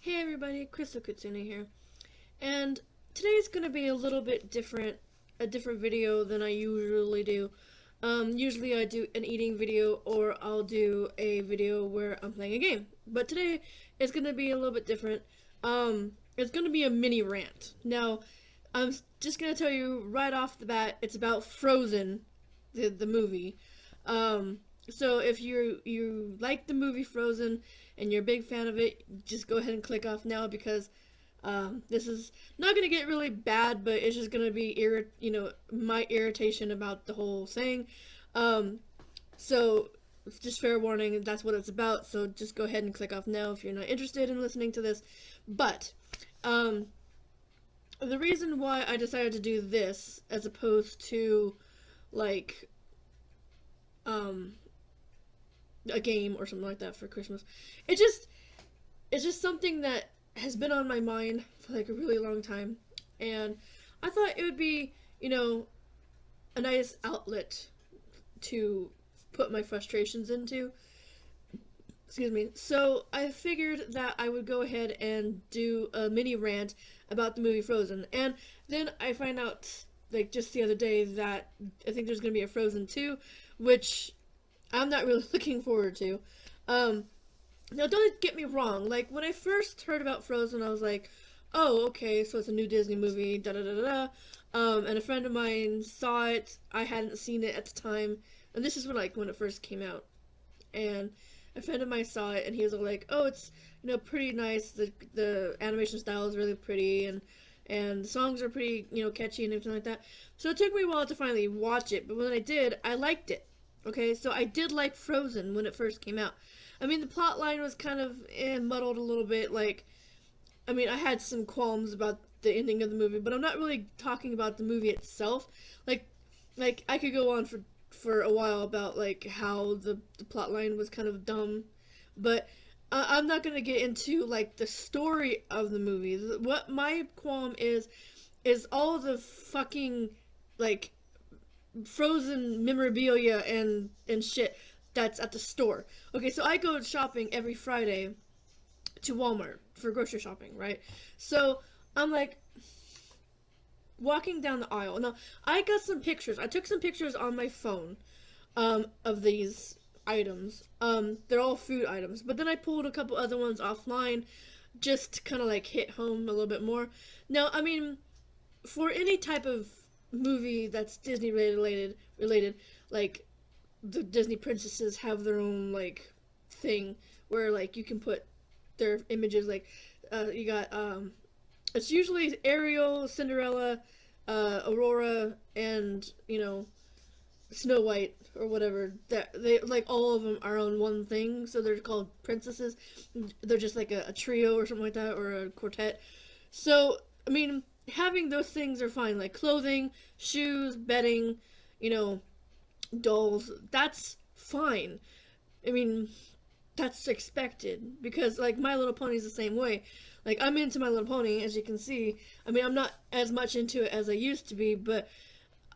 Hey everybody, Crystal Kitsune here, and today's gonna be a little bit different, a different video than I usually do. Usually I do an eating video or I'll do a video where I'm playing a game, but today it's gonna be a little bit different. It's gonna be a mini rant. Now, I'm just gonna tell you right off the bat, it's about Frozen, the movie. So if you like the movie Frozen and you're a big fan of it, just go ahead and click off now because this is not gonna get really bad, but it's just gonna be my irritation about the whole thing. So just fair warning, that's what it's about. So just go ahead and click off now if you're not interested in listening to this. But the reason why I decided to do this as opposed to like a game or something like that for Christmas, it's just something that has been on my mind for like a really long time, and I thought it would be, a nice outlet to put my frustrations into. Excuse me. So I figured that I would go ahead and do a mini rant about the movie Frozen, and then I find out like just the other day that I think there's gonna be a Frozen 2, which I'm not really looking forward to. Now don't get me wrong, like when I first heard about Frozen, I was like, oh, okay, so it's a new Disney movie, da da da da da. And a friend of mine saw it. I hadn't seen it at the time, and this is when it first came out. And a friend of mine saw it, and he was like, oh, it's pretty nice. The animation style is really pretty, and the songs are pretty catchy and everything like that. So it took me a while to finally watch it, but when I did, I liked it. Okay, so I did like Frozen when it first came out. I mean, the plot line was kind of muddled a little bit. I had some qualms about the ending of the movie, but I'm not really talking about the movie itself. Like I could go on for a while about like how the plot line was kind of dumb, but I'm not gonna get into like the story of the movie. What my qualm is all the fucking like Frozen memorabilia and shit that's at the store. Okay, so I go shopping every Friday to Walmart for grocery shopping, right? So I'm like walking down the aisle. Now I got some pictures. I took some pictures on my phone of these items. They're all food items, but then I pulled a couple other ones offline just to kind of like hit home a little bit more. Now, I mean, for any type of movie that's Disney related, like the Disney princesses have their own like thing where like you can put their images, like you got it's usually Ariel, Cinderella, Aurora, and Snow White or whatever. That they like all of them are on one thing, so they're called princesses. They're just like a trio or something like that, or a quartet. So I mean, having those things are fine, like clothing, shoes, bedding, dolls. That's fine. I mean, that's expected because like My Little Pony's the same way. Like I'm into My Little Pony, as you can see. I mean, I'm not as much into it as I used to be, but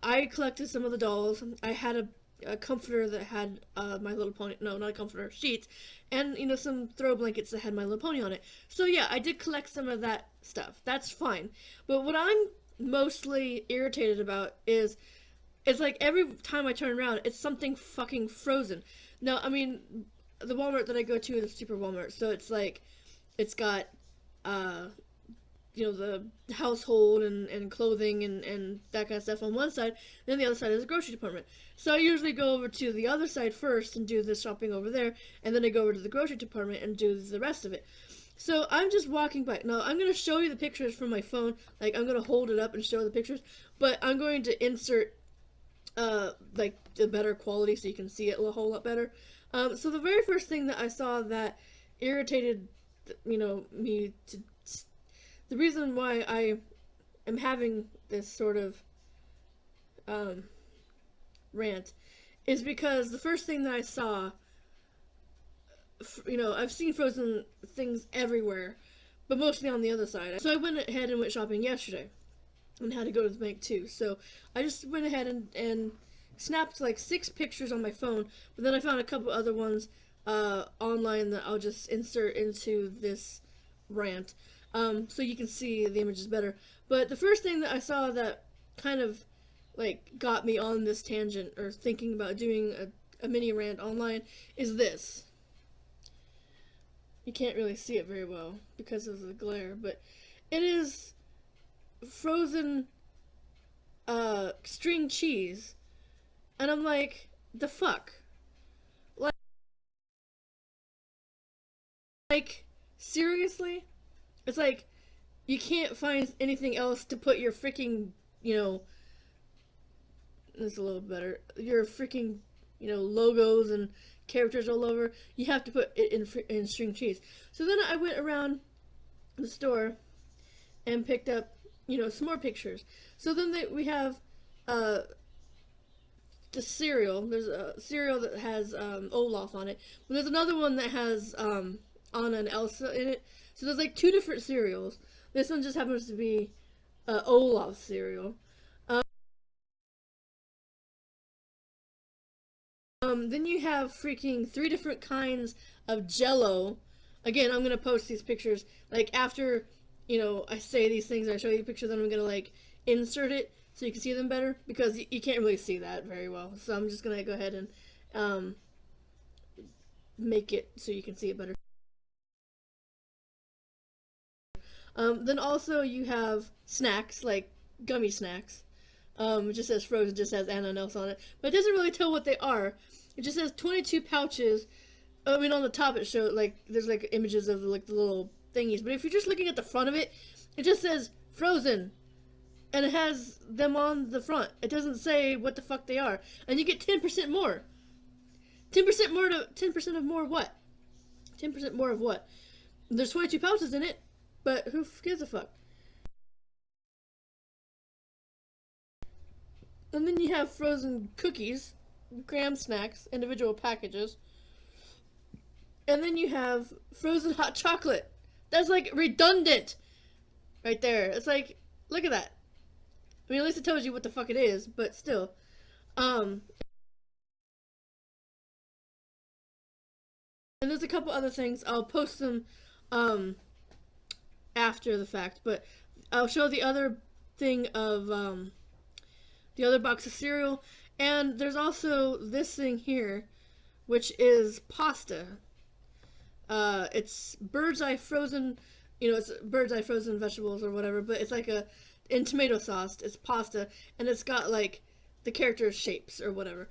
I collected some of the dolls. I had a comforter that had My Little Pony. No, not a comforter, sheets, and some throw blankets that had My Little Pony on it. So yeah, I did collect some of that stuff. That's fine. But what I'm mostly irritated about is it's like every time I turn around, it's something fucking Frozen. Now, I mean, the Walmart that I go to is a super Walmart, so it's like it's got the household and clothing and that kind of stuff on one side. Then the other side is the grocery department. So I usually go over to the other side first and do the shopping over there, and then I go over to the grocery department and do the rest of it. So I'm just walking by. Now I'm going to show you the pictures from my phone. Like I'm going to hold it up and show the pictures, but I'm going to insert like the better quality so you can see it a whole lot better. So the very first thing that I saw that irritated me to the reason why I am having this sort of rant is because the first thing that I saw, I've seen Frozen things everywhere, but mostly on the other side. So I went ahead and went shopping yesterday and had to go to the bank too. So I just went ahead and snapped like 6 pictures on my phone, but then I found a couple other ones online that I'll just insert into this Rant, so you can see the images better. But the first thing that I saw that kind of like got me on this tangent or thinking about doing a mini rant online is this. You can't really see it very well because of the glare, but it is frozen string cheese. And I'm like, the fuck? Like, seriously? It's like, you can't find anything else to put your freaking, you know, it's a little better, your freaking, you know, logos and characters all over. You have to put it in string cheese. So then I went around the store and picked up, you know, some more pictures. So then we have the cereal. There's a cereal that has Olaf on it, but there's another one that has Anna and Elsa in it. So there's like two different cereals. This one just happens to be Olaf cereal. Then you have freaking 3 different kinds of Jello. Again, I'm gonna post these pictures like after, you know, I say these things. I show you the picture, then I'm gonna like insert it so you can see them better because you can't really see that very well. So I'm just gonna go ahead and make it so you can see it better. Then also you have snacks like gummy snacks. It just says frozen, just has Anna and Elsa on it, but it doesn't really tell what they are. It just says 22 pouches. I mean, on the top it shows like there's like images of like the little thingies, but if you're just looking at the front of it, it just says frozen, and it has them on the front. It doesn't say what the fuck they are, and you get 10% more. 10% more to 10% of more what? 10% more of what? There's 22 pouches in it, but who gives a fuck? And then you have frozen cookies, graham snacks, individual packages. And then you have frozen hot chocolate. That's like redundant right there. It's like, look at that. I mean, at least it tells you what the fuck it is, but still. And there's a couple other things. I'll post them after the fact, but I'll show the other thing of the other box of cereal. And there's also this thing here, which is pasta. It's bird's eye frozen, you know, it's bird's eye frozen vegetables or whatever, but it's like in tomato sauce. It's pasta, and it's got like the character shapes or whatever.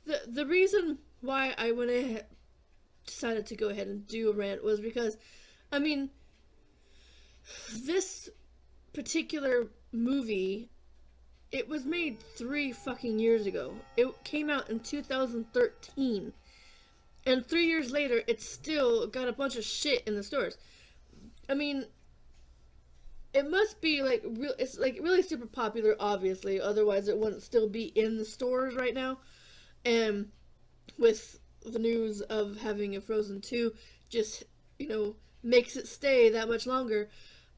The reason why I decided to go ahead and do a rant was because, I mean, this particular movie, it was made 3 fucking years ago. It came out in 2013. And 3 years later, it's still got a bunch of shit in the stores. I mean, it must be like it's like really super popular, obviously. Otherwise, it wouldn't still be in the stores right now. And with the news of having a Frozen 2, just, you know, makes it stay that much longer.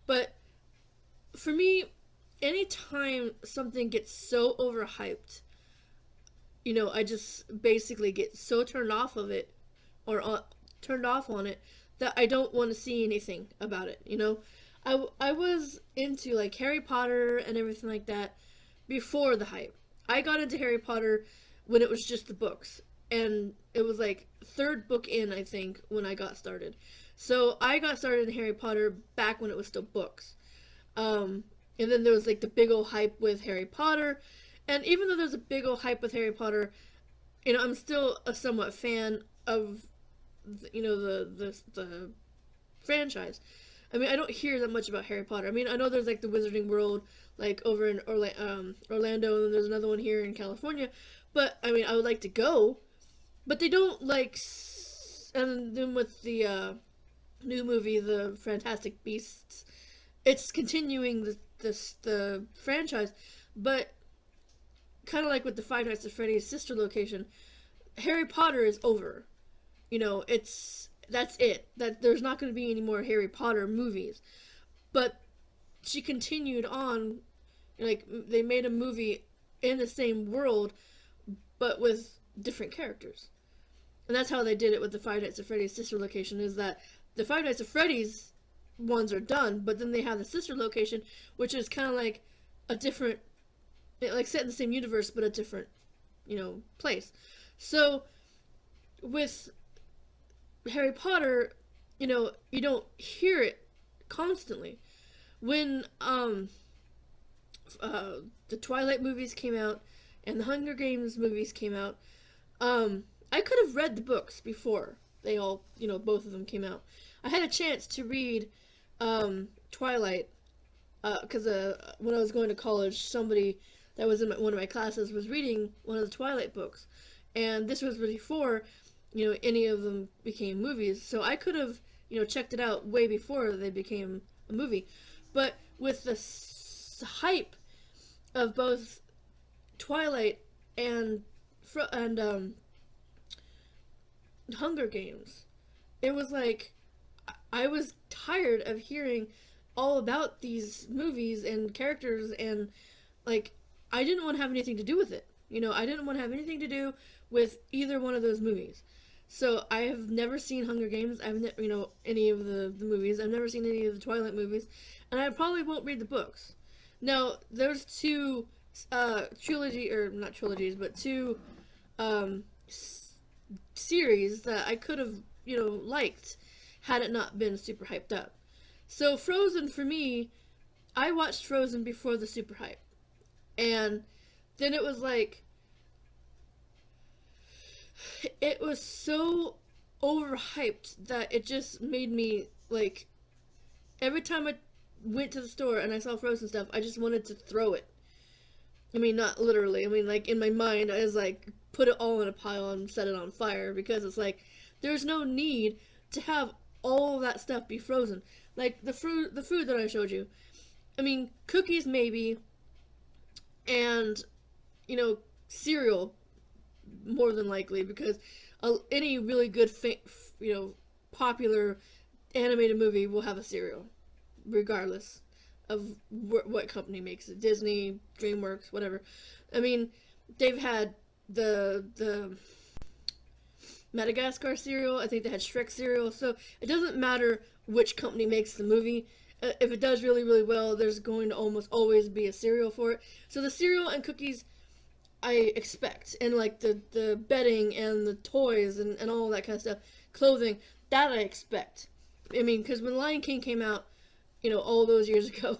But for me, anytime something gets so overhyped, you know, I just basically get so turned off of it, or turned off on it, that I don't want to see anything about it, you know? I was into, like, Harry Potter and everything like that before the hype. I got into Harry Potter when it was just the books, and it was, like, 3rd book in, I think, when I got started. So I got started in Harry Potter back when it was still books. And then there was, like, the big old hype with Harry Potter, and even though there's a big old hype with Harry Potter, you know, I'm still a somewhat fan of, you know, the franchise. I mean, I don't hear that much about Harry Potter. I mean, I know there's, like, the Wizarding World, like, over in Orlando, and then there's another one here in California, but, I mean, I would like to go, but they don't, like, and then with the, new movie, The Fantastic Beasts, it's continuing the franchise, but kind of like with the Five Nights at Freddy's sister location, Harry Potter is over. You know, that's it. That there's not going to be any more Harry Potter movies. But she continued on, like, they made a movie in the same world, but with different characters. And that's how they did it with the Five Nights at Freddy's sister location, is that the Five Nights at Freddy's ones are done, but then they have the sister location, which is kind of like a different, like set in the same universe, but a different, place. So with Harry Potter, you don't hear it constantly. When the Twilight movies came out and the Hunger Games movies came out, I could have read the books before they all, both of them came out. I had a chance to read Twilight because when I was going to college, somebody that was in one of my classes was reading one of the Twilight books, and this was before, any of them became movies. So I could have, checked it out way before they became a movie. But with the hype of both Twilight and Hunger Games, it was like I was tired of hearing all about these movies and characters, and like I didn't want to have anything to do with it. I didn't want to have anything to do with either one of those movies. So I have never seen Hunger Games. I've never, any of the movies. I've never seen any of the Twilight movies, and I probably won't read the books. Now there's two trilogy, or not trilogies, but two series that I could have, liked had it not been super hyped up. So Frozen, for me, I watched Frozen before the super hype. And then it was like, it was so overhyped that it just made me, like, every time I went to the store and I saw Frozen stuff, I just wanted to throw it. I mean, not literally. I mean, like, in my mind, I was like, put it all in a pile and set it on fire, because it's like, there's no need to have all that stuff be frozen. Like, the food that I showed you. I mean, cookies maybe, and, cereal, more than likely, because any really good, popular animated movie will have a cereal, regardless of what company makes it. Disney, DreamWorks, whatever. I mean, they've had the Madagascar cereal. I think they had Shrek cereal. So it doesn't matter which company makes the movie. If it does really, really well, there's going to almost always be a cereal for it. So the cereal and cookies, I expect. And like the bedding and the toys and all that kind of stuff, clothing, that I expect. I mean, because when Lion King came out, all those years ago,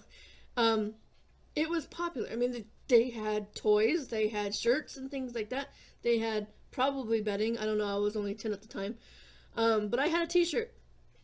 it was popular. I mean, they had toys, they had shirts and things like that. They had probably bedding. I don't know, I was only 10 at the time. But I had a t-shirt.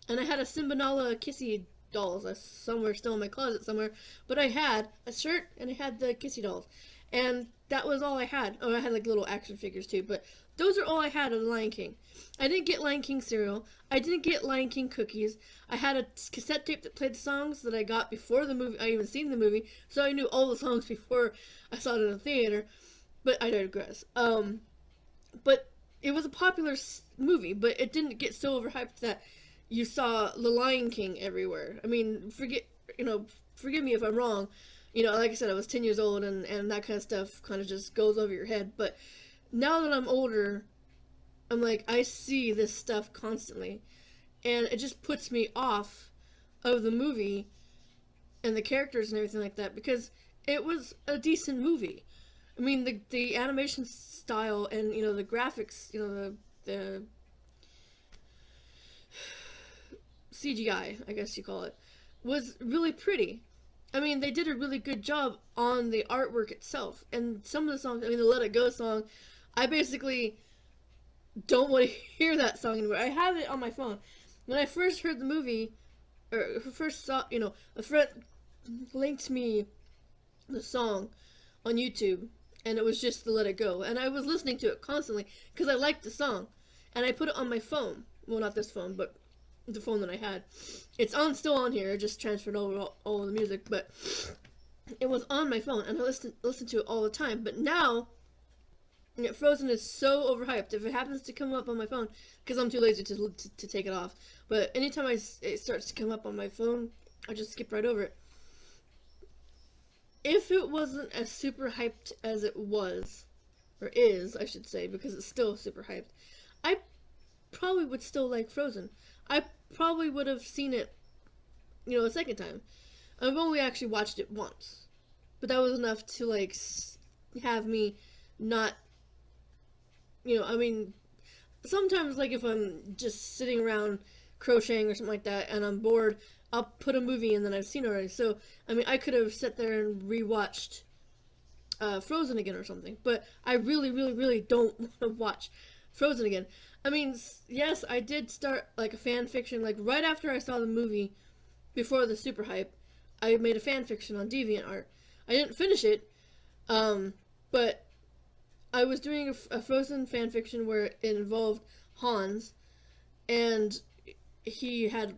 And I had a Simba Nala Kissy dolls. That's somewhere still in my closet somewhere. But I had a shirt and I had the Kissy dolls. And that was all I had. Oh, I had like little action figures too. But those are all I had of the Lion King. I didn't get Lion King cereal. I didn't get Lion King cookies. I had a cassette tape that played the songs that I got before the movie. I even seen the movie. So I knew all the songs before I saw it in the theater. But I digress. But it was a popular movie. But it didn't get so overhyped that you saw The Lion King everywhere. I mean, forgive me if I'm wrong. Like I said, I was 10 years old, and that kind of stuff kind of just goes over your head. But now that I'm older, I'm like, I see this stuff constantly. And it just puts me off of the movie and the characters and everything like that, because it was a decent movie. I mean, the animation style and, the graphics, the CGI, I guess you call it, was really pretty. I mean, they did a really good job on the artwork itself. And some of the songs, I mean, the Let It Go song, I basically don't want to hear that song anymore. I have it on my phone. When I first heard the movie, or first saw, a friend linked me the song on YouTube, and it was just the Let It Go. And I was listening to it constantly because I liked the song. And I put it on my phone. Well, not this phone, but the phone that I had. It's still on here. I just transferred over all the music, but it was on my phone, and I listen to it all the time. But now, Frozen is so overhyped. If it happens to come up on my phone, because I'm too lazy to take it off, but anytime it starts to come up on my phone, I just skip right over it. If it wasn't as super hyped as it was, or is, I should say, because it's still super hyped, I probably would still like Frozen. I probably would have seen it, a second time. I've only actually watched it once, but that was enough to like have me not, I mean, sometimes like if I'm just sitting around crocheting or something like that and I'm bored, I'll put a movie in that I've seen already. So I mean, I could have sat there and rewatched Frozen again or something, but I really, really, really don't want to watch Frozen again. I mean, yes, I did start like a fan fiction, like right after I saw the movie, before the super hype. I made a fan fiction on DeviantArt. I didn't finish it, but I was doing a Frozen fan fiction where it involved Hans, and he had,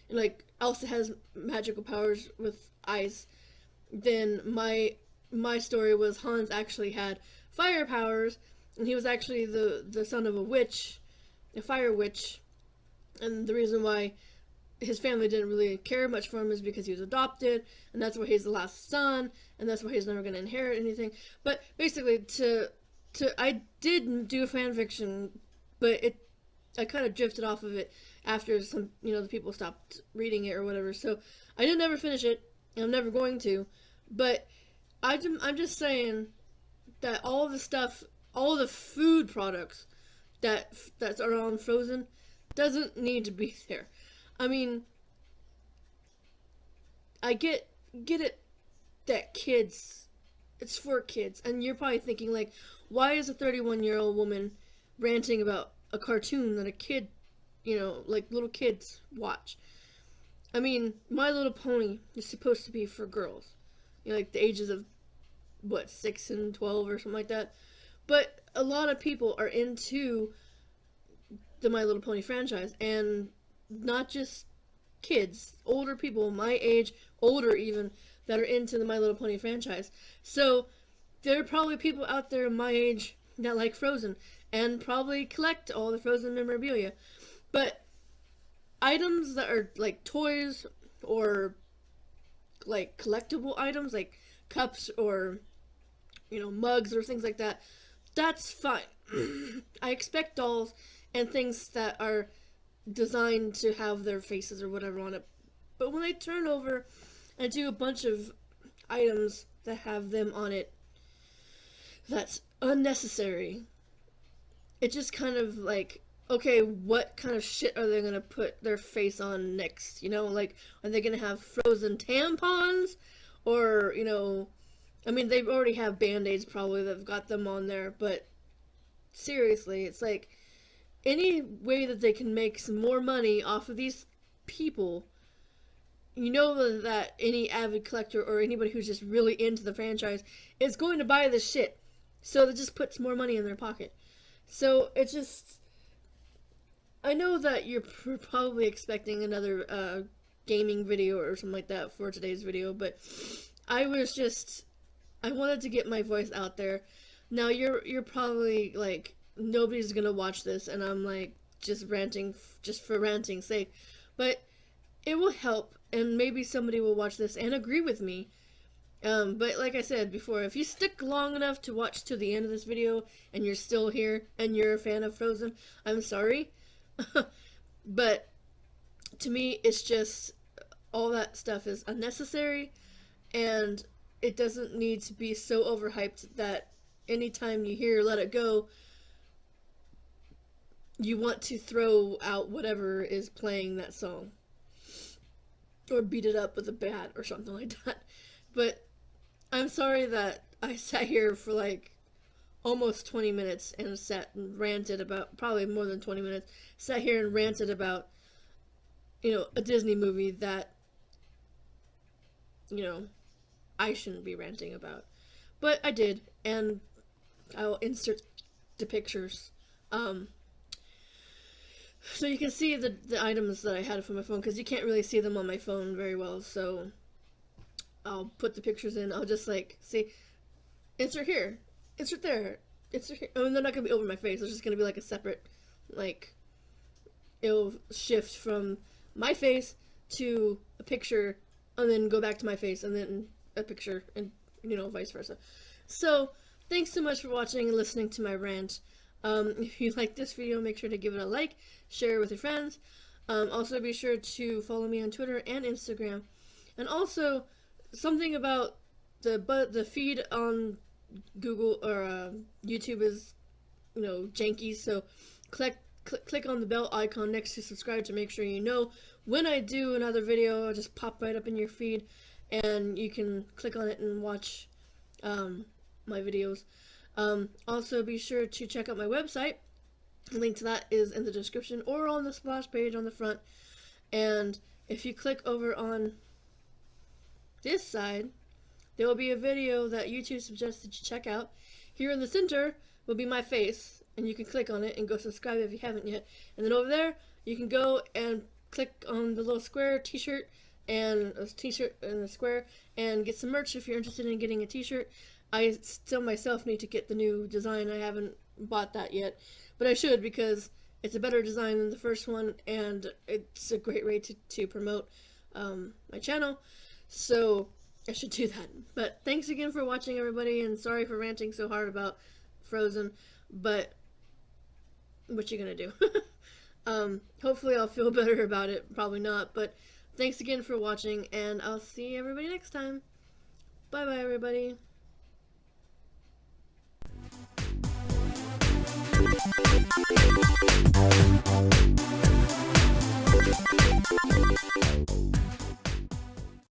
like, Elsa has magical powers with ice. Then my story was Hans actually had fire powers, and he was actually the son of a witch, a fire witch, and the reason why his family didn't really care much for him is because he was adopted, and that's why he's the last son, and that's why he's never going to inherit anything. But basically, I did do a fan fiction, but I kind of drifted off of it after some, the people stopped reading it or whatever. So I didn't ever finish it, and I'm never going to. But I'm just saying that all the stuff, all the food products that are on Frozen doesn't need to be there. I mean, I get it that kids, it's for kids, and you're probably thinking like, why is a 31-year-old woman ranting about a cartoon that a kid, like little kids watch? I mean, My Little Pony is supposed to be for girls, like the ages of 6 and 12 or something like that. But a lot of people are into the My Little Pony franchise, and not just kids, older people my age, older even, that are into the My Little Pony franchise. So there are probably people out there my age that like Frozen and probably collect all the Frozen memorabilia. But items that are like toys or like collectible items like cups or mugs or things like that, that's fine. I expect dolls and things that are designed to have their faces or whatever on it. But when they turn over and do a bunch of items that have them on it, that's unnecessary. It just kind of like, okay, what kind of shit are they going to put their face on next? Like, are they going to have Frozen tampons? Or, I mean, they already have Band-Aids probably that have got them on there, but seriously, it's like, any way that they can make some more money off of these people, that any avid collector or anybody who's just really into the franchise is going to buy this shit. So that just puts more money in their pocket. So it's just, I know that you're probably expecting another gaming video or something like that for today's video, but I wanted to get my voice out there. Now you're probably like, nobody's gonna watch this, and I'm like just ranting just for ranting's sake, but it will help, and maybe somebody will watch this and agree with me. But like I said before, if you stick long enough to watch to the end of this video and you're still here and you're a fan of Frozen, I'm sorry. But to me, it's just all that stuff is unnecessary, and it doesn't need to be so overhyped that anytime you hear Let It Go, you want to throw out whatever is playing that song. Or beat it up with a bat or something like that. But I'm sorry that I sat here for like almost 20 minutes and sat and ranted about, probably more than 20 minutes, sat here and ranted about, a Disney movie that, I shouldn't be ranting about. But I did, and I'll insert the pictures. So you can see the items that I had from my phone, because you can't really see them on my phone very well, so I'll put the pictures in. I'll just like, see, insert here, insert there, insert here. I mean, they're not going to be over my face. It's just going to be like a separate, like, it'll shift from my face to a picture, and then go back to my face, and then a picture, and, vice versa. So, thanks so much for watching and listening to my rant. If you like this video, make sure to give it a like, share it with your friends. Also, be sure to follow me on Twitter and Instagram. And also, something about the feed on Google or YouTube is, janky. So click on the bell icon next to subscribe to make sure you know when I do another video. It'll just pop right up in your feed, and you can click on it and watch my videos. Also, be sure to check out my website. The link to that is in the description or on the splash page on the front. And if you click over on this side, there will be a video that YouTube suggests that you check out. Here in the center will be my face, and you can click on it and go subscribe if you haven't yet. And then over there, you can go and click on the little square t-shirt and a t-shirt and a square and get some merch if you're interested in getting a t-shirt. I still myself need to get the new design. I haven't bought that yet, but I should, because it's a better design than the first one, and it's a great way to promote my channel. So I should do that. But thanks again for watching, everybody, and sorry for ranting so hard about Frozen, but what you gonna do? Hopefully I'll feel better about it. Probably not, but thanks again for watching, and I'll see everybody next time. Bye bye, everybody. Thank you.